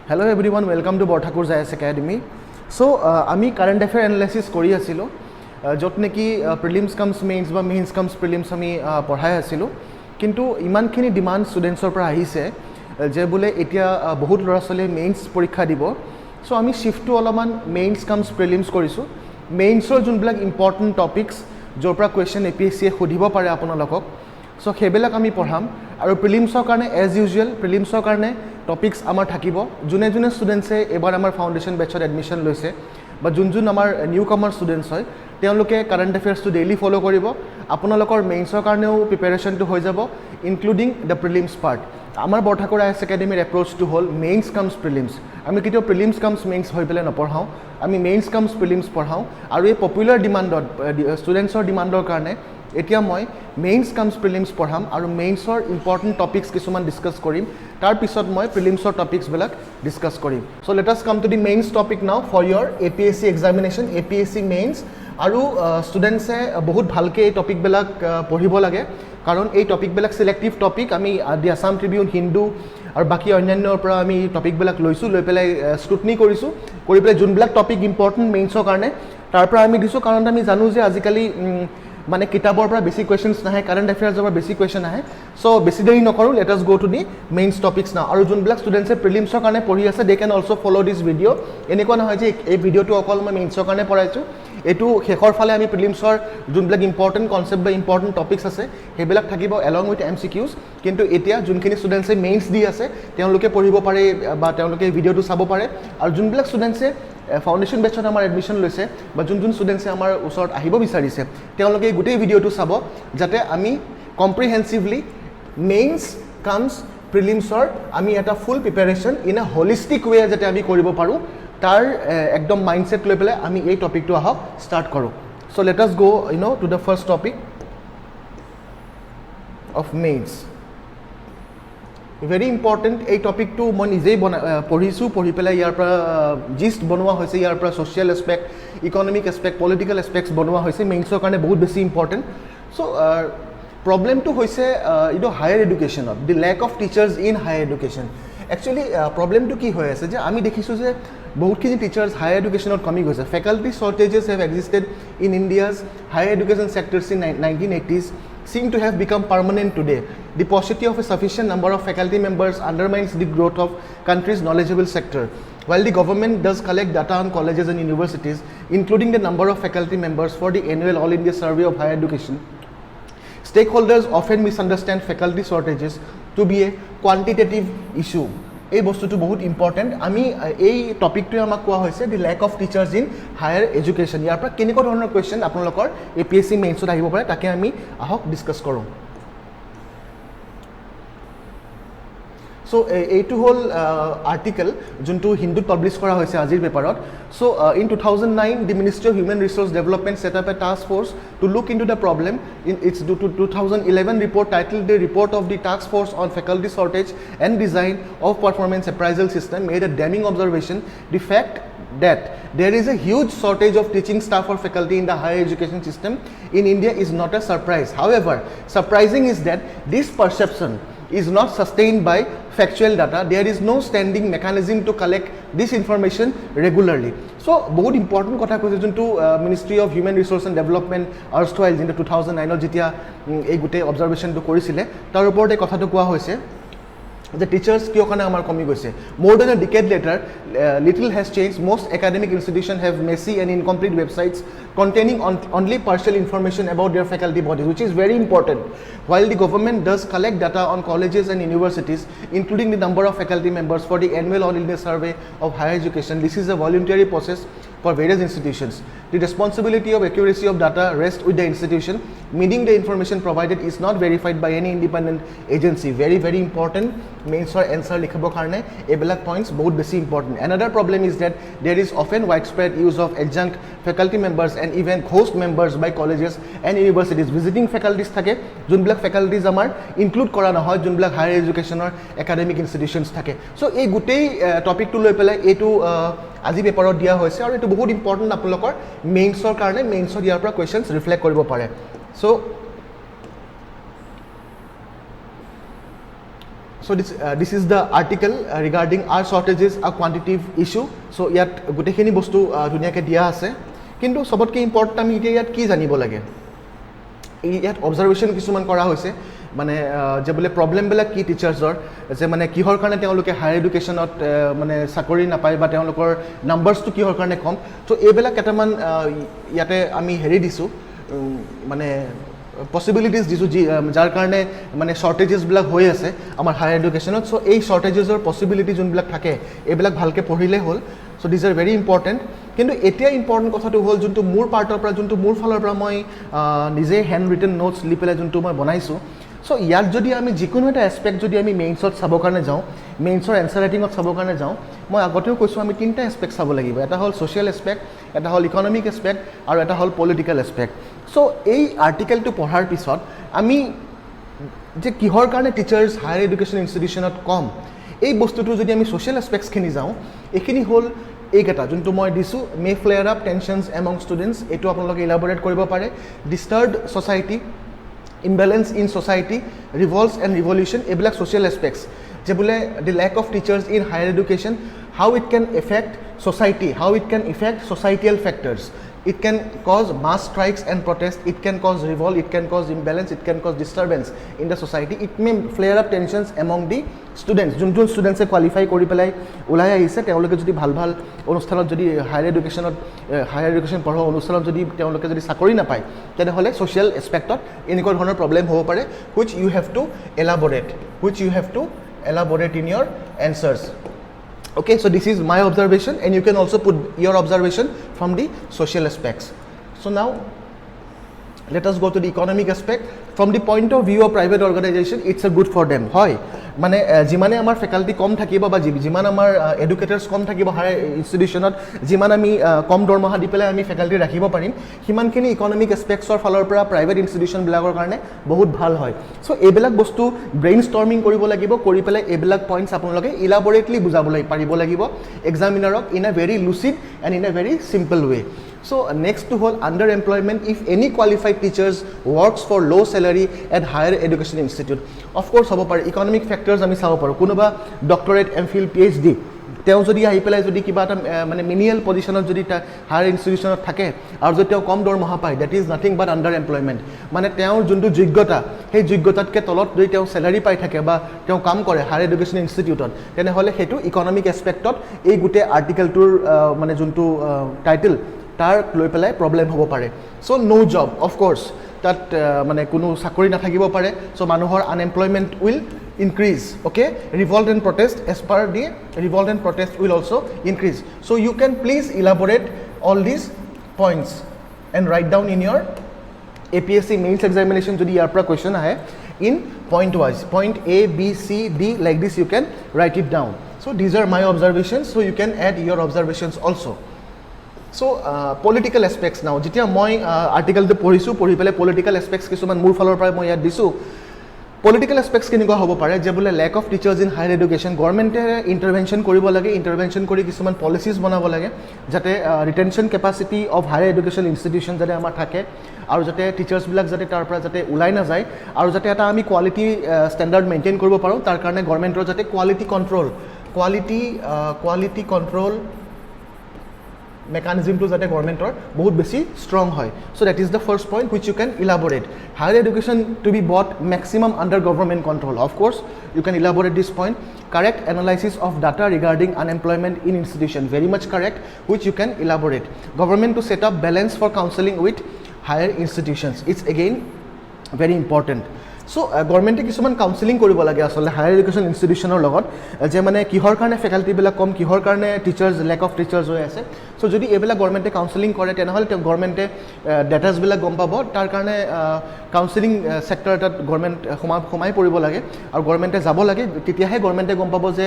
Hello everyone, welcome to Borthakur ALRS Academy. So, আমি current affair analysis কৰি আছিলোঁ য'ত নেকি prelims comes mains বা mains comes prelims আমি পঢ়াই আছিলোঁ কিন্তু ইমানখিনি ডিমাণ্ড ষ্টুডেণ্টছৰ পৰা আহিছে যে বোলে এতিয়া বহুত ল'ৰা ছোৱালীয়ে মেইনছ পৰীক্ষা দিব সো আমি শিফটটো অলপমান মেইনছ কামছ প্ৰিলিমছ কৰিছোঁ মেইনছৰ যোনবিলাক ইম্পৰ্টেণ্ট টপিকছ য'ৰ পৰা কুৱেশ্যন APSCয়ে সুধিব পাৰে আপোনালোকক সো সেইবিলাক আমি পঢ়াম আৰু প্ৰিলিমছৰ কাৰণে এজ ইউজুৱেল প্ৰিলিমছৰ কাৰণে টপিকছ আমাৰ থাকিব যোনে যোনে ষ্টুডেণ্টছে এবাৰ আমাৰ ফাউণ্ডেশ্যন বেটছত এডমিশ্যন লৈছে বা যোন আমাৰ নিউ কামাৰ ষ্টুডেণ্টছ হয় তেওঁলোকে কাৰেণ্ট এফেয়াৰ্ছটো ডেইলি ফ'ল' কৰিব আপোনালোকৰ মেইনছৰ কাৰণেও প্ৰিপেৰেশ্যনটো হৈ যাব ইনক্লুডিং দ্য প্ৰিলিমছ পাৰ্ট আমাৰ বৰঠাকুৰ ALRS একাডেমীৰ এপ্ৰ'চটো হ'ল মেইনছ কামছ প্ৰিলিমছ আমি কেতিয়াও প্ৰিলিমছ কামছ মেইনছ হৈ পেলাই নপঢ়াওঁ আমি মেইনছ কামছ প্ৰিলিমছ পঢ়াওঁ আৰু এই পপুলাৰ ডিমাণ্ডত ষ্টুডেণ্টছৰ ডিমাণ্ডৰ কাৰণে এতিয়া মই মেইনছ কামছ প্ৰিলিমছ পঢ়াম আৰু মেইনছৰ ইম্পৰ্টেণ্ট টপিকছ কিছুমান ডিছকাছ কৰিম তাৰপিছত মই প্ৰিলিমছৰ টপিকছবিলাক ডিছকাছ কৰিম চ' let us come to the mains topic now for your APSC examination APSC mains আৰু ষ্টুডেণ্টছে বহুত ভালকৈ এই টপিকবিলাক পঢ়িব লাগে কাৰণ এই টপিকবিলাক চিলেক্টিভ টপিক আমি দি আছাম ট্ৰিবিউন হিন্দু আৰু বাকী অন্যান্যৰ পৰা আমি টপিকবিলাক লৈছোঁ লৈ পেলাই স্ক্ৰুটনি কৰিছোঁ কৰি পেলাই যোনবিলাক টপিক ইম্পৰ্টেণ্ট মেইনছৰ কাৰণে তাৰ পৰা আমি দিছোঁ কাৰণ আমি জানো যে আজিকালি মানে কিতাপৰ পৰা বেছি কুৱেশ্যনছ নাহে কাৰেণ্ট এফেয়াৰ্ছৰ পৰা বেছি কুৱেশ্যন আহে চ' বেছি দেৰি নকৰোঁ let us go to the mains topics নাও আৰু যোনবিলাক ষ্টুডেণ্টছে প্ৰিলিমছৰ কাৰণে পঢ়ি আছে দে কেন অলছ' ফ'ল' দিছ ভিডিঅ' এনেকুৱা নহয় যে এই ভিডিঅ'টো অকল মই মেইনছৰ কাৰণে পঢ়াইছোঁ এইটো শেষৰ ফালে আমি প্ৰিলিমছৰ যোনবিলাক ইম্পৰ্টেণ্ট কনচেপ্ট বা ইম্পৰ্টেণ্ট টপিকছ আছে সেইবিলাক থাকিব এলং উইথ MCQs কিন্তু এতিয়া যোনখিনি ষ্টুডেণ্টছে মেইনছ দি আছে তেওঁলোকে পঢ়িব পাৰে বা তেওঁলোকে ভিডিঅ'টো চাব পাৰে আৰু যোনবিলাক ষ্টুডেণ্টছে ফাউণ্ডেশ্যন বেটছত আমাৰ এডমিশ্যন লৈছে বা যোন ষ্টুডেণ্টছে আমাৰ ওচৰত আহিব বিচাৰিছে তেওঁলোকে গোটেই ভিডিঅ'টো চাব যাতে আমি কম্প্ৰিহেনচিভলি মেইনছ কামছ প্ৰিলিমছৰ আমি এটা ফুল প্ৰিপেৰেশ্যন ইন এ হলিষ্টিক ৱে যাতে আমি কৰিব পাৰোঁ তাৰ একদম মাইণ্ডছেট লৈ পেলাই আমি এই টপিকটো আহক ষ্টাৰ্ট কৰোঁ চ' লেট আছ গ' to the first topic of mains very important এই টপিকটো মই নিজেই পঢ়িছোঁ পঢ়ি পেলাই ইয়াৰ পৰা জিষ্ট বনোৱা হৈছে ইয়াৰ পৰা social aspect economic aspect political aspects বনোৱা হৈছে মেইনছৰ কাৰণে বহুত বেছি ইম্পৰ্টেণ্ট চ' প্ৰব্লেমটো হৈছে হায়াৰ এডুকেশ্যনত the lack of teachers in higher education actually প্ৰব্লেমটো কি হৈ আছে যে আমি দেখিছোঁ যে বহুতখিনি টিচাৰ্ছ হায়াৰ এডুকেশ্যনত কমি গৈছে faculty shortages have existed in India's higher education sectors in 1980s seem to have become permanent today. The paucity of a sufficient number of faculty members undermines the growth of country's knowledgeable sector. While the government does collect data on colleges and universities, including the number of faculty members for the annual All India Survey of Higher Education, stakeholders often misunderstand faculty shortages to be a quantitative issue. এই বস্তুটো বহুত important আমি এই টপিকটোৱে আমাক কোৱা হৈছে the lack of teachers in higher education ইয়াৰ পৰা কেনেকুৱা ধৰণৰ কুৱেশ্যন আপোনালোকৰ APSC মেইনছত আহিব পাৰে তাকে আমি আহক ডিছকাছ কৰোঁ চ' এইটো হ'ল আৰ্টিকেল যোনটো হিন্দুত পাব্লিছ কৰা হৈছে আজিৰ পেপাৰত so' in 2009 the ministry of human resource development set up a task force to look into the problem in its 2011 report titled the report of the task force on faculty shortage and design of performance appraisal system made a damning observation the fact that there is a huge shortage of teaching staff or faculty in the higher education system in India is not a surprise. However, surprising is that this perception is not sustained by factual data. There is no standing mechanism to collect this information regularly. So, বহুত important কথা কৈছে যোনটো ministry of human resource and development erstwhile যোনটো 2009 যেতিয়া এই গোটেই অবজাৰভেশ্যনটো কৰিছিলে তাৰ ওপৰত এই কথাটো কোৱা হৈছে যে টিচাৰ্ছ কিয় কাৰণে আমাৰ কমি গৈছে more than a decade later little has changed most academic institutions have messy and incomplete websites containing only partial information about their faculty bodies which is very important while the government does collect data on colleges and universities including the number of faculty members for the annual All India Survey of Higher Education this is a voluntary process for various institutions the responsibility of accuracy of data rests with the institution meaning the information provided is not verified by any independent agency very important মেইনছৰ answer লিখিবৰ কাৰণে এইবিলাক points বহুত বেছি important another problem is that there is often widespread use of adjunct faculty members and even host members by colleges and universities visiting faculties থাকে যোনবিলাক faculties আমাৰ include কৰা নহয় যোনবিলাক হায়াৰ এডুকেশ্যনৰ একাডেমিক ইনষ্টিটিউশ্যনছ থাকে চ' এই গোটেই টপিকটো লৈ পেলাই এইটো আজি পেপাৰত দিয়া হৈছে আৰু এইটো বহুত ইম্পৰ্টেণ্ট আপোনালোকৰ মেইনছৰ কাৰণে মেইনছত ইয়াৰ পৰা কুৱেশ্যনছ ৰিফ্লেক্ট কৰিব পাৰে চ' So this is the article regarding our shortages a quantitative issue. So yat gotekhini bostu duniya ke dia ase kintu sobotke important ami yat ki janibo lage yat observation kisuman kora hoise মানে যে বলে problem বেলা কি টিচাৰ্ছৰ যে মানে কিহৰ কাৰণে তেওঁলোকে higher এডুকেশ্যনত মানে চাকৰি নাপায় বা তেওঁলোকৰ নাম্বাৰছটো কিহৰ কাৰণে কম তো এইবিলাক কেইটামান ইয়াতে আমি হেৰি দিছোঁ মানে পসিবিলিটিজ দিছোঁ যাৰ কাৰণে মানে শৰ্টেজেছবিলাক হৈ আছে আমাৰ হায়াৰ এডুকেশ্যনত চ' এই শৰ্টেজেছৰ পসিবিলিটি যোনবিলাক থাকে এইবিলাক ভালকৈ পঢ়িলে হ'ল চ' দিজ আৰ ভেৰি ইম্পৰ্টেণ্ট কিন্তু এতিয়া ইম্পৰ্টেণ্ট কথাটো হ'ল যোনটো মোৰ পাৰ্টৰ পৰা যোনটো মোৰ ফালৰ পৰা মই নিজে হেণ্ড ৰিটেন নোটছ লি পেলাই যোনটো মই বনাইছোঁ চ' ইয়াত যদি আমি যিকোনো এটা এছপেক্ট যদি আমি মেইনছত চাবৰ কাৰণে যাওঁ মেইনছৰ এনচাৰ ৰাইটিঙত চাবৰ কাৰণে যাওঁ মই আগতেও কৈছোঁ আমি তিনিটা এছপেক্ট চাব লাগিব এটা হ'ল ছ'চিয়েল এছপেক্ট এটা হ'ল ইকনমিক এছপেক্ট আৰু এটা হ'ল পলিটিকেল এছপেক্ট চ' এই আৰ্টিকেলটো পঢ়াৰ পিছত আমি যে কিহৰ কাৰণে টিচাৰ্ছ হায়াৰ এডুকেশ্যন ইনষ্টিটিউশ্যনত কম এই বস্তুটো যদি আমি ছ'চিয়েল এছপেক্টছখিনি যাওঁ এইখিনি হ'ল এইকেইটা যোনটো মই দিছোঁ মে ফ্লেয়াৰ আপ টেনশ্যনছ এমং ষ্টুডেণ্টছ এইটো আপোনালোকে ইলাবৰেট কৰিব পাৰে disturbed society imbalance in society revolts and revolution এইবিলাক social aspects যে বোলে the lack of teachers in higher education how it can affect society how it can affect societal factors it can cause mass strikes and protests it can cause revolt it can cause imbalance it can cause disturbance in the society it may flare up tensions among the students যোনটো ষ্টুডেণ্টছে qualify কৰি পেলাই ওলাই আহিছে তেওঁলোকে যদি ভাল ভাল অনুষ্ঠানত যদি হায়াৰ এডুকেশ্যন পঢ়া অনুষ্ঠানত যদি তেওঁলোকে যদি চাকৰি নাপায় তেনেহ'লে ছ'চিয়েল এছপেক্টত এনেকুৱা ধৰণৰ প্ৰব্লেম হ'ব পাৰে which you have to elaborate in your answers. Okay, so this is my observation and you can also put your observation from the social aspects. So now let us go to the economic aspect. From the point of view of private organization it's a good for them হয় মানে যিমানে আমাৰ faculty কম থাকিব বা যিমান আমাৰ এডুকেটাৰ্ছ কম থাকিব higher ইনষ্টিটিউশ্যনত যিমান আমি কম দৰমহা দি পেলাই আমি ফেকাল্টি ৰাখিব পাৰিম সিমানখিনি ইকনমিক এছপেক্টছৰ ফালৰ পৰা প্ৰাইভেট ইনষ্টিটিউশ্যনবিলাকৰ কাৰণে বহুত ভাল হয় চ' এইবিলাক বস্তু ব্ৰেইন ষ্টৰ্মিং কৰিব লাগিব কৰি পেলাই এইবিলাক পইণ্টছ আপোনালোকে ইলাবৰেটলি বুজাব পাৰিব লাগিব এক্সামিনাৰক in a very lucid and in a very simple way So next to whole underemployment if any qualified teachers works for low salary at higher education institute of course hobo pare economic factors ami sabo paro kunoba doctorate mphil phd teo jodi ahi pelai jodi kiba ta mane menial position jodi ta higher institution thake aru jodi teo kom dormaha pai that is nothing but underemployment mane teo juntu joggota hei joggotat ke tolot jodi teo salary pai thake ba teo kam kore higher education institute tene hole hetu economic aspect ot ei gute article tur mane juntu title তাৰ লৈ পেলাই problem হ'ব পাৰে চ' নো job of course তাত মানে কোনো চাকৰি নাথাকিব পাৰে চ' মানুহৰ unemployment will increase okay revolt and protest as per the revolt and protest will also' increase so' you can please elaborate all these points and write down in your APSC mains examination যদি ইয়াৰ পৰা question আহে in point wise point A B C D like this you can write it down so' these are my observations so' you can add your observations also' So political aspects now যেতিয়া মই আৰ্টিকেলটো পঢ়ি পেলাই political aspects কিছুমান মোৰ ফালৰ পৰা মই ইয়াত দিছোঁ পলিটিকেল এছপেক্টছ কেনেকুৱা হ'ব পাৰে যে বোলে lack of teachers in higher education গভৰ্ণমেণ্টে ইণ্টাৰভেনশ্যন কৰিব লাগে ইণ্টাৰভেনশ্যন কৰি কিছুমান পলিচিজ বনাব লাগে যাতে retention capacity of higher education institution যাতে আমাৰ থাকে আৰু যাতে টিচাৰ্ছবিলাক যাতে তাৰ পৰা যাতে ওলাই নাযায় আৰু যাতে এটা আমি কোৱালিটি ষ্টেণ্ডাৰ্ড মেইনটেইন কৰিব পাৰোঁ তাৰ কাৰণে গভৰ্ণমেণ্টৰ যাতে কোৱালিটি কণ্ট্ৰল mechanism যাতে গভৰ্ণমেণ্টৰ বহুত বেছি ষ্ট্ৰং হয় so' that is the first point which you can elaborate higher education to be but maximum under government control of course you can elaborate this point correct analysis of data regarding unemployment in institution very much correct which you can elaborate government to set up balance for counselling with higher institutions it's again very important so' গভৰ্ণমেণ্টে কিছুমান counselling কৰিব লাগে আচলতে higher education ইনষ্টিটিউশ্যনৰ লগত যে মানে কিহৰ কাৰণে ফেকাল্টিবিলাক কম কিহৰ কাৰণে টিচাৰ্ছ লেক অফ টিচাৰ্ছ হৈ আছে চ' যদি এইবিলাক গভৰ্ণমেণ্টে কাউন্সেলিং কৰে তেনেহ'লে তেওঁ গভৰ্ণমেণ্টে ডেটাছবিলাক গম পাব তাৰ কাৰণে কাউন্সেলিং ছেক্টৰ এটাত গভৰ্ণমেণ্ট সোমাই পৰিব লাগে আৰু গভৰ্ণমেণ্টে যাব লাগে তেতিয়াহে গভৰ্ণমেণ্টে গম পাব যে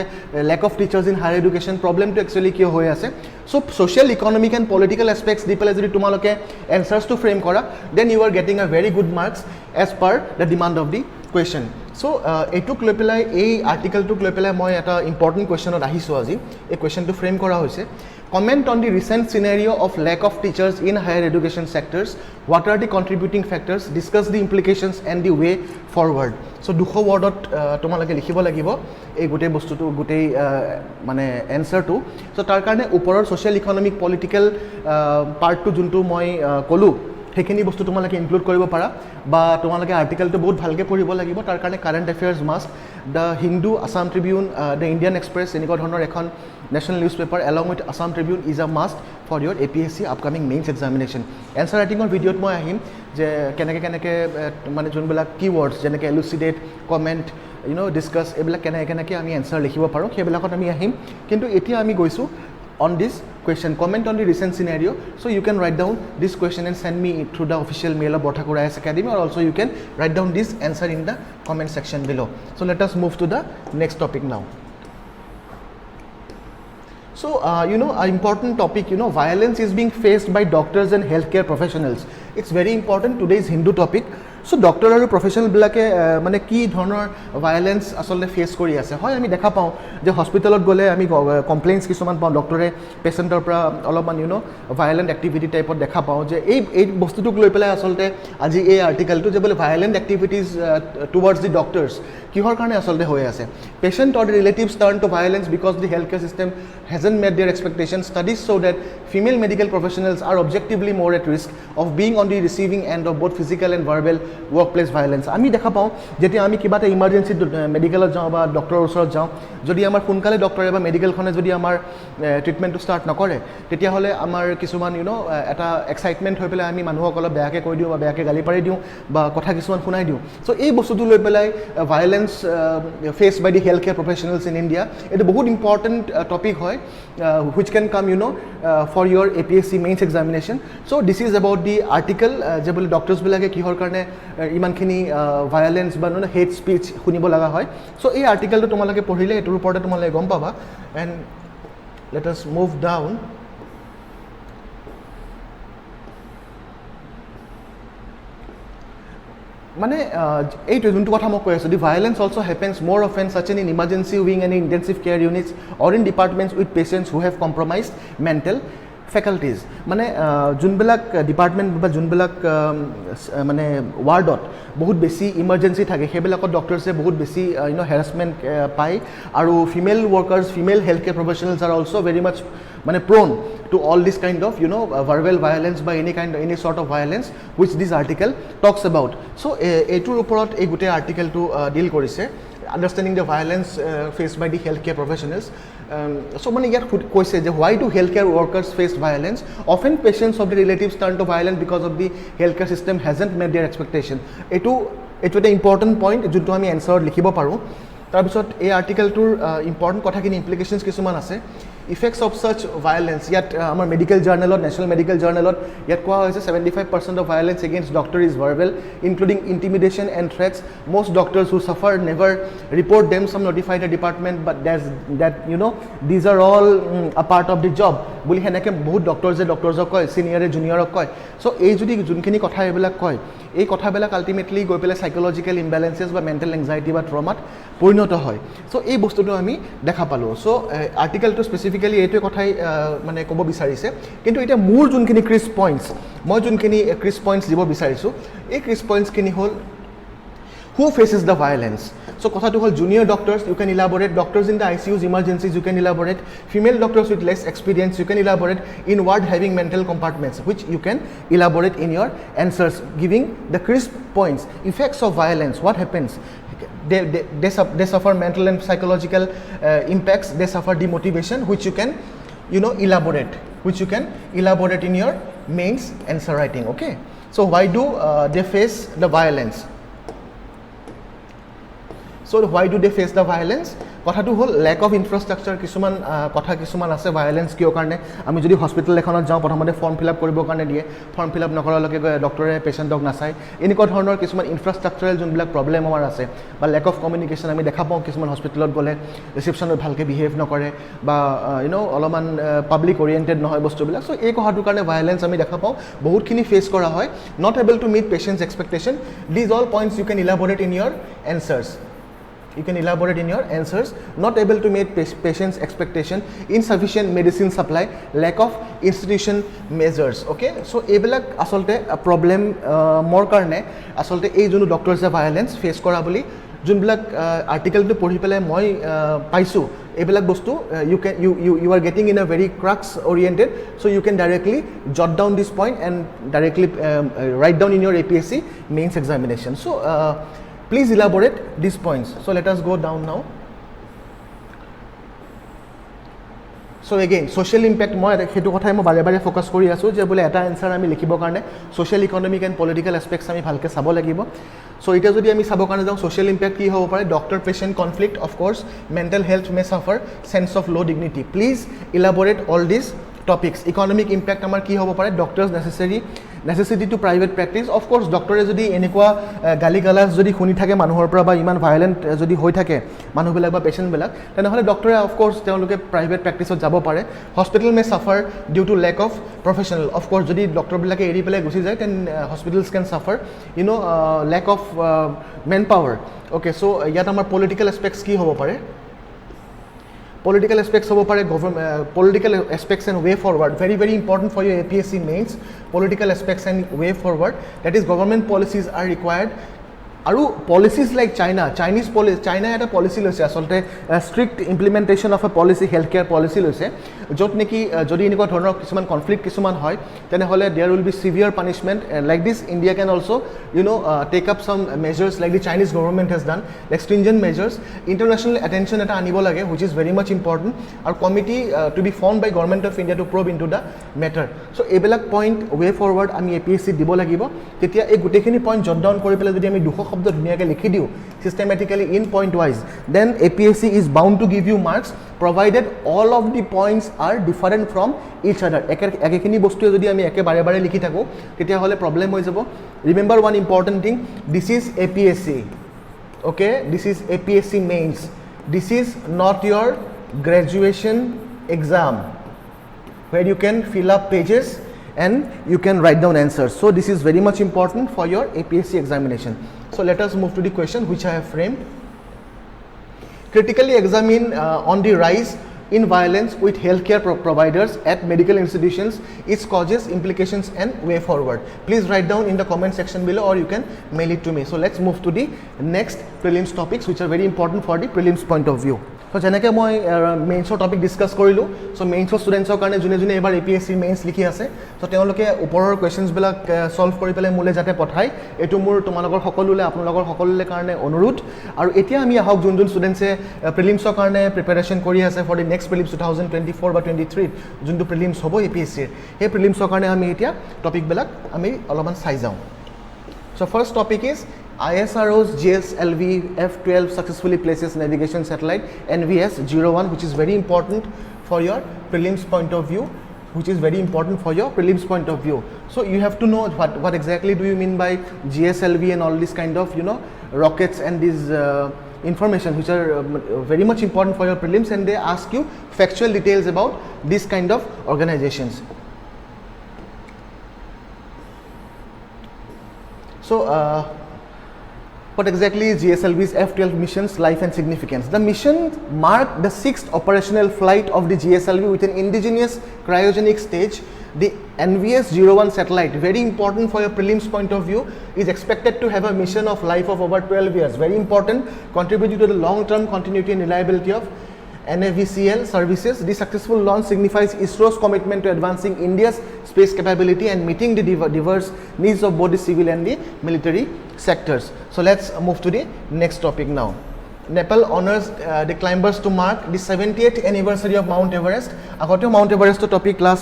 lack of teachers in higher education প্ৰব্লেমটো একচুৱেলি কিয় হৈ আছে so' social economic and political aspects দি পেলাই যদি তোমালোকে এনচাৰ্ছটো ফ্ৰেম কৰা then you are getting a very good marks as per the demand of the question. So এইটোক লৈ পেলাই এই আৰ্টিকেলটোক লৈ পেলাই মই এটা ইম্পৰ্টেণ্ট কুৱেশ্যনত আহিছোঁ আজি এই কুৱেশ্যনটো ফ্ৰেম কৰা হৈছে comment on the recent scenario of lack of teachers in higher education sectors what are the contributing factors discuss the implications and the way forward so 200 wordot তোমালোকে লিখিব লাগিব এই গোটেই বস্তুটো গোটেই মানে এনসাৰটো সো তাৰ কাৰণে ওপৰৰ সোশ্যাল ইকোনমিক পলিটিক্যাল পাৰ্টটো যোনটো মই কলো সেইখিনি বস্তু তোমালোকে ইনক্লুড কৰিব পাৰা বা তোমালোকে আৰ্টিকেলটো বহুত ভালকে পঢ়িব লাগিব তাৰ কাৰণে current affairs must the Hindu Assam Tribune the Indian Express এনেকুৱা ধৰণৰ এখন national newspaper along with Assam Tribune is a must for your APSC upcoming mains examination answer writing or video moi ahim je keneke mane jonbila keywords jeneke elucidate comment discuss ebila keneke ami answer likhibo paro hebilakot ami ahim kintu etia ami goisu on this question comment on the recent scenario so you can write down this question and send me through the official mail of Borthakur IAS Academy or also you can write down this answer in the comment section below so let us move to the next topic now. So, an important topic, violence is being faced by doctors and healthcare professionals. It's very important, today's Hindu topic. So, doctor and professional bilake mane ki dhonor violence asolte face kori ase. Hoy ami dekha pao je hospitalot gole ami complaints kisuman pao doctor e patientor pra olopan violent activity type of dekha pao je ei bostu tuk loi pelai asolte aji ei article tu je bole violent activities towards the doctors kihor karone asolte hoye ase patient or relatives turn to violence because the healthcare system hasn't met their expectations studies show that female medical professionals are objectively more at risk of being on the receiving end of both physical and verbal workplace violence ami dekha pao jeti ami kiba ta emergency medical jao ba doctor osor jao jodi amar kunkale doctor ba medical khone jodi amar treatment to start nakore tetia hole amar kisuman eta excitement hoi pele ami manuhokolo beake koi diu ba beake gali pari diu ba kotha kisuman khunai diu so ei bostu tu loi pelai violence faced by the healthcare professionals in India it is बहुत important topic hoy which can come for your APSC mains examination so this is about the article je bole doctors bilage kihor karone iman khini violence ba hate speech khunibo laga hoy so ei article to tomalake pohile etur uporte tomalake gom paba and let us move down মানে এইটো যোনটো কথা মই কৈ আছো দি violence also happens more often such in emergency wing and intensive care units or in departments with patients who have compromised mental faculties মানে যোনবিলাক department বা যোনবিলাক মানে ৱাৰ্ডত বহুত বেছি ইমাৰ্জেন্সি থাকে হেবিলাকত ডক্টৰছে বহুত বেছি হ্যাৰাসমেন্ট পায় আৰু female workers female health care professionals are also very much মানে prone to all this kind of verbal violence by any sort of violence which this article talks about so etur uporot ei gute article to deal korise understanding the violence faced by the healthcare professionals so many yet koise je why do healthcare workers face violence often patients of the relatives turn to violence because of the healthcare system hasn't met their expectation etu a important point junto ami answer likhibo paru tar bisot ei article tur important kotha kini implications kisuman ase effects of such violence yet our medical journal or national medical journal yet kwa hoise 75% of violence against doctor is verbal including intimidation and threats most doctors who suffer never report them some notify the department but that these are all a part of the job boli heneke bahut doctors koy senior junior koy so ei jodi junkhini kotha ebela koy ei kotha bela ultimately goi pele psychological imbalances ba mental anxiety ba trauma পরিণত হয় so এই বস্তুটো আমি দেখা পালো so article two specifically এইটো কথাই মানে কব বিচাৰিছে কিন্তু এটা মূল যোনখিনি ক্ৰিস পয়েন্টস মই যোনখিনি ক্ৰিস পয়েন্টস দিব বিচাৰিছো এই ক্রিস পয়েন্টস কিনি হল who faces the violence so kotha to hol junior doctors you can elaborate doctors in the ICUs emergencies you can elaborate female doctors with less experience you can elaborate in ward having mental compartments which you can elaborate in your answers giving the crisp points effects of violence what happens they suffer mental and psychological impacts they suffer demotivation which you can elaborate in your mains answer writing okay so why do they face the violence so why do they face the violence কথাটো হল lack of infrastructure কিছুমান কথা কিছুমান আছে violence কিয় কাৰণে আমি যদি hospital এখনত যাও প্ৰথমতে ফৰ্ম ফিল আপ কৰিব কাৰণে দিয়ে ফৰ্ম ফিল আপ নকৰালৈকে ডক্টৰে পেশেন্টক নাচাই এনেকুৱা ধৰণৰ কিছুমান ইনফ্ৰাষ্ট্ৰাকচাৰেল যোনবিলাক প্ৰবলেম আমাৰ আছে বা lack of communication আমি দেখা পাওঁ কিছুমান হসপিটালত গলে ৰিসেপশনত ভালকে বিহেভ নকৰে বা অলমান পাবলিক ওৰিয়েন্টেড নহয় বস্তুবিলাক সো এই কথাটোৰ কাৰণে violence আমি দেখা পাওঁ বহুতখিনি ফেস কৰা হয় not able to meet patients expectation these all points you can elaborate in your answers You can elaborate in your answers. Not able to meet patients' expectation, insufficient medicine supply, lack of institution measures. Okay, so এইবিলাক আসলতে problem মোৰ কাৰণে আসলতে এই যোনটো ডক্টৰছে violence face কৰা বুলি যোনবিলাক আৰ্টিকেলটো পঢ়ি পেলাই মই পাইছোঁ এইবিলাক বস্তু you are getting in a very crux oriented, so you can directly jot down this point and directly write down in your APSC mains examination. So please elaborate these points. So let us go down now. So again, social impact মই সেইটো কথাই মই বাৰে বাৰে focus কৰি আছো যে বলে এটা আনসাৰ আমি লিখিবৰ কাৰণে social economic and political aspects আমি ভালকে চাব লাগিব. So এটা যদি আমি চাব কাৰণে যাওঁ social impact কি হ'ব পাৰে, doctor patient conflict, of course mental health may suffer, sense of low dignity. Please elaborate all these topics. Economic impact আমাৰ কি হ'ব পাৰে, doctors necessity to private practice. Of course ডক্টৰে যদি এনেকুৱা গালি গালাজ যদি শুনি থাকে মানুহৰ পৰা বা ইমান ভায়োলেন্ট যদি হৈ থাকে মানুহবিলাক বা পেশেন্টবিলাক তেনেহ'লে ডক্টৰে of course তেওঁলোকে প্ৰাইভেট প্ৰেক্টিছত যাব পাৰে. Hospital may suffer due to lack of professional. of course যদি ডক্টৰবিলাকে এৰি পেলাই গুচি যায় then hospitals can suffer lack of manpower. Okay, so' ইয়াত আমাৰ পলিটিকেল এছপেক্টছ কি হ'ব পাৰে, political aspects of political aspects and way forward. Very important for your APSC mains. Political aspects and way forward, that is government policies are required. Aru policies like China had a policy loise asolte strict implementation of a policy, healthcare policy loise jot neki jodi eniko dhonor kisuman conflict kisuman hoy tenehole there will be severe punishment. Like this India can also take up some measures like the Chinese government has done, like stringent measures. International attention eta anibo lage, which is very much important. Our committee to be formed by government of India to probe into the matter. So ebelak point way forward ami APSC dibo lagibo, tetia ei gutekhini point jot down kori pele jodi ami 200 শব্দ ধুনিয়াকে লিখি দিও systematically in point wise, then APSC is bound to give you marks provided all of the points are different from each other. একেখিনি বস্তু যদি আমি একে বাৰে বাৰে লিখি থাকো তেতিয়া হলে প্রবলেম হৈ যাব. Remember one important thing, this is APSC, okay, this is APSC mains, this is not your graduation exam where you can fill up pages and you can write down answers. So this is very much important for your APSC examination. So let us move to the question which I have framed. Critically examine on the rise in violence with healthcare providers at medical institutions, its causes, implications and way forward. Please write down in the comment section below or you can mail it to me. So let's move to the next prelims topics which are very important for the prelims point of view. So যেনেকৈ মই মেইনছৰ topic discuss কৰিলোঁ, চ' মেইনছৰ ষ্টুডেণ্টছৰ কাৰণে যোনে যোনে এবাৰ APSC mains লিখি আছে, চ' তেওঁলোকে ওপৰৰ কুৱেশ্যনছবিলাক ছল্ভ কৰি পেলাই মোলৈ যাতে পঠায়, এইটো মোৰ তোমালোকৰ সকলোলৈ আপোনালোকৰ সকলোলৈ কাৰণে অনুৰোধ. আৰু এতিয়া আমি আহক যোন ষ্টুডেণ্টছে প্ৰিলিমছৰ কাৰণে প্ৰিপেৰেশ্যন কৰি আছে ফৰ দি নেক্সট প্ৰিলিমছ 2024 বা 23 যোনটো প্ৰিলিমছ হ'ব APSCৰ, সেই প্ৰিলিমছৰ কাৰণে আমি এতিয়া টপিকবিলাক আমি অলপমান চাই যাওঁ. So' first topic is ISRO's GSLV F12 successfully places navigation satellite NVS-01, which is very important for your prelims point of view, So you have to know what exactly do you mean by GSLV and all this kind of rockets and these information which are very much important for your prelims, and they ask you factual details about this kind of organizations. So what exactly is GSLV's F12 mission's life and significance? The mission marked the 6th operational flight of the GSLV with an indigenous cryogenic stage. The NVS-01 satellite, very important for your prelims point of view, is expected to have a mission of life of over 12 years. Very important, contributing to the long-term continuity and reliability of NAVCL services. The successful launch signifies ISRO's commitment to advancing India's space capability and meeting the diverse needs of both the civil and the military sectors. So let's move to the next topic now. Nepal honors the climbers to mark the 78th anniversary of Mount Everest. আগতে Mount Everest topic class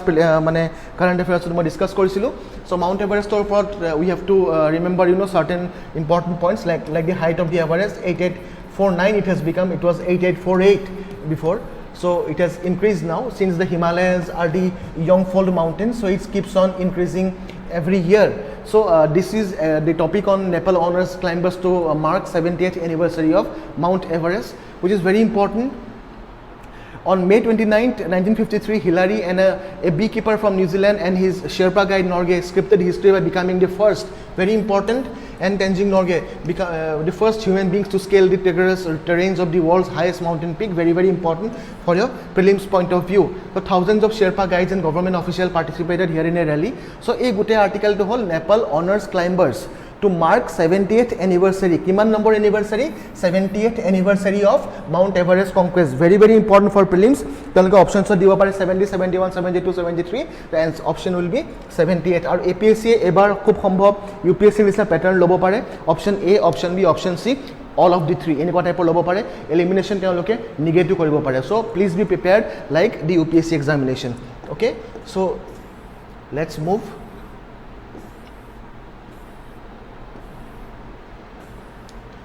মানে current affairs মই discuss কৰিছিলো. So Mount Everest ওপৰত we have to remember certain important points like the height of the Everest 8849, it was 8848 before, so it has increased now since the Himalayas are the young-fold mountains, so it keeps on increasing every year. So this is the topic on Nepal honors climbers to mark 70th anniversary of Mount Everest, which is very important. On May 29th, 1953, Hillary and a beekeeper from New Zealand and his Sherpa guide Norgay scripted history by becoming the first, very important, and Tenzing Norgay the first human beings to scale the rigorous terrains of the world's highest mountain peak, very, very important for your prelims point of view. So thousands of Sherpa guides and government officials participated here in a rally. So a good article to hold Nepal honors climbers to mark 70th anniversary. Kiman number anniversary? 70th anniversary of Mount Everest conquest. Very, very important for prelims. Telke options are diba pare 70, 71, 72, 73. The option will be 78. Or APSC ebar khub sombhob UPSC nisna pattern lobo pare. Option A, option B, option C. All of the three. Any type of lobo pare. Elimination telke negative koribo pare. So please be prepared like the UPSC examination. Okay. So let's move.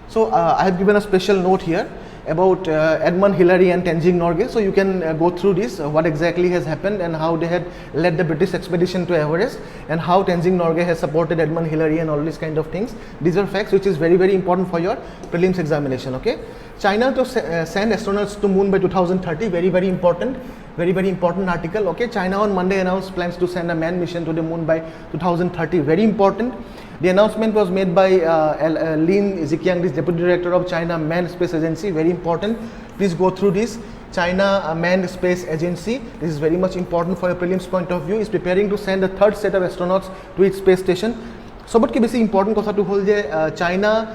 So I have given a special note here about Edmund Hillary and Tenzing Norgay. So you can go through this, what exactly has happened and how they had led the British expedition to Everest and how Tenzing Norgay has supported Edmund Hillary and all these kind of things. These are facts which is very, very important for your prelims examination. Okay, China to send astronauts to moon by 2030. Very, very important. Very, very important article. Okay, China on Monday announced plans to send a manned mission to the moon by 2030. Very important. The announcement was made by Lin Ziqiang, this Deputy Director of China Manned Space Agency. Very important. Please go through this. China Manned Space Agency, this is very much important for your prelims point of view, is preparing to send a third set of astronauts to its space station. So, but ki besi important kotha to hol je China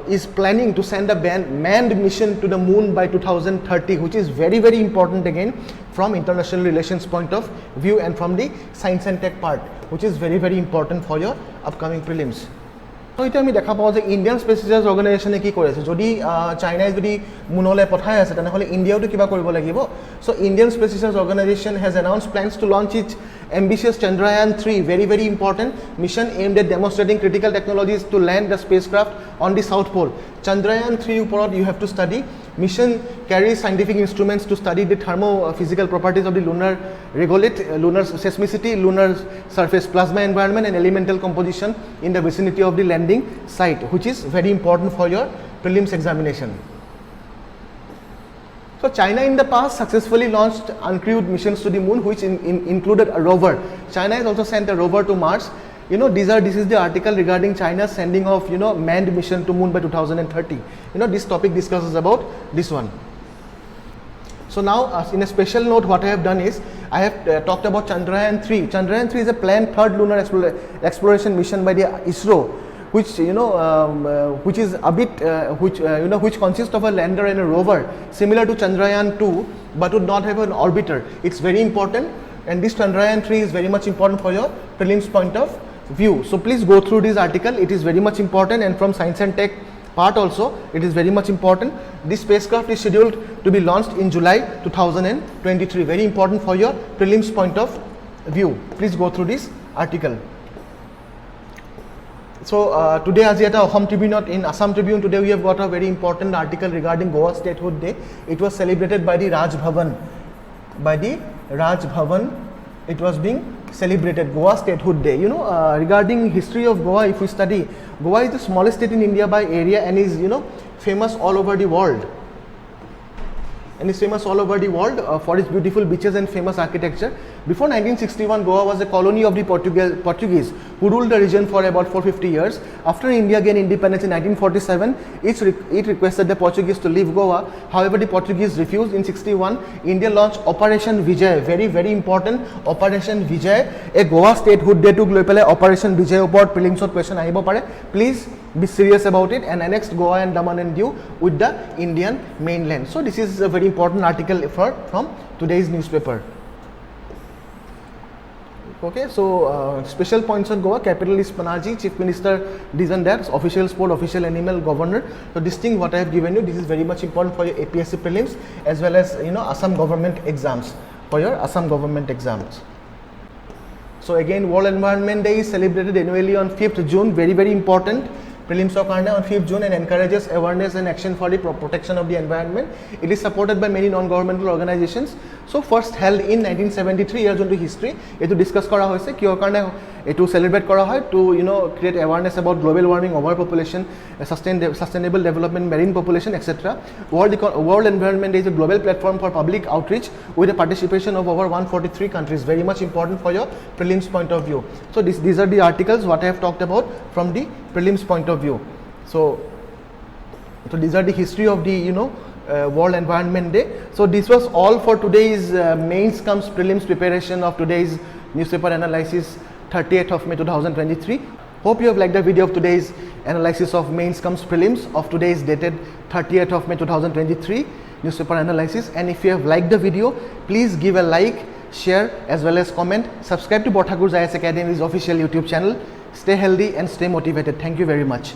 is planning to send a manned mission to the moon by 2030, which is very, very important again from international relations point of view and from the science and tech part, which is very, very important for your upcoming prelims. So এটা আমি দেখা পাওঁ যে Indian space research অৰ্গেনাইজেশ্যনে কি কৰি আছে, যদি চাইনাই যদি মুনলৈ পঠাই আছে তেনেহ'লে ইণ্ডিয়াওতো কিবা কৰিব লাগিব। So' Indian space research organisation has announce plans to launch its ambitious Chandrayaan 3, very, very important mission aimed at demonstrating critical technologies to land the spacecraft on the South Pole. Chandrayaan 3 uporot you have to study. Mission carries scientific instruments to study the thermophysical properties of the lunar regolith, lunar seismicity, lunar surface plasma environment and elemental composition in the vicinity of the landing site, which is very important for your prelims examination. So China in the past successfully launched uncrewed missions to the moon, which included a rover. China has also sent a rover to Mars. You know, this is the article regarding China sending off, you know, manned mission to moon by 2030. You know, this topic discusses about this one. So now in a special note, what I have done is I have talked about Chandrayaan 3. Chandrayaan 3 is a planned third lunar exploration mission by the ISRO, which you know which is a bit which consists of a lander and a rover similar to Chandrayaan 2 but would not have an orbiter. It's very important, and this Chandrayaan 3 is very much important for your prelims point of view. So please go through this article, it is very much important, and from science and tech part also it is very much important. This spacecraft is scheduled to be launched in July 2023. Very important for your prelims point of view. Please go through this article. So today as yet Assam Tribune, in Assam Tribune today we have got a very important article regarding Goa Statehood Day. It was celebrated by the Raj Bhavan. It was being celebrated, Goa Statehood Day. You know, regarding history of Goa, if we study, Goa is the smallest state in India by area and is, you know, famous all over the world. For its beautiful beaches and famous architecture. Before 1961, Goa was a colony of the Portuguese who ruled the region for about 450 years. After India gained independence in 1947, it requested the Portuguese to leave Goa. However, the Portuguese refused. In 61, India launched Operation Vijay. Very, very important, Operation Vijay. A Goa statehood day to global Operation Vijay upon prelims question ahibo pare. Please be serious about it and annexed Goa and Daman and Diu with the Indian mainland. So this is a very important article from today's newspaper. Okay, so special points on Goa: capital is Panaji, Chief Minister this and that, official sport, official animal, governor. So this thing what I have given you, this is very much important for your APSC prelims as well as, you know, Assam government exams, for your Assam government exams. So again, World Environment Day is celebrated annually on 5th June. Very, very important. Prelims on 5th June and encourages awareness and action for the protection of the environment. It is supported by many non-governmental organizations. So first held in 1973 years into history. Eto discuss kora hoise kior karone এইটো celebrate কৰা হয় two create awareness about global warming, over population, sustainable development, marine population, etc. World Environment Day is a global platform for public outreach with the participation of over 143 countries. Very much important for your prelims point of view. So these are the articles what I have talked about from the prelims point of view. So these are the history of the World Environment Day. So this was all for today's mains comes prelims preparation of today's newspaper analysis 30th of May 2023. Hope you have liked the video of today's analysis of mains comes prelims of today's dated 30th of May 2023 newspaper analysis. And if you have liked the video, please give a like, share as well as comment. Subscribe to Borthakur's IAS Academy's official YouTube channel. Stay healthy and stay motivated. Thank you very much.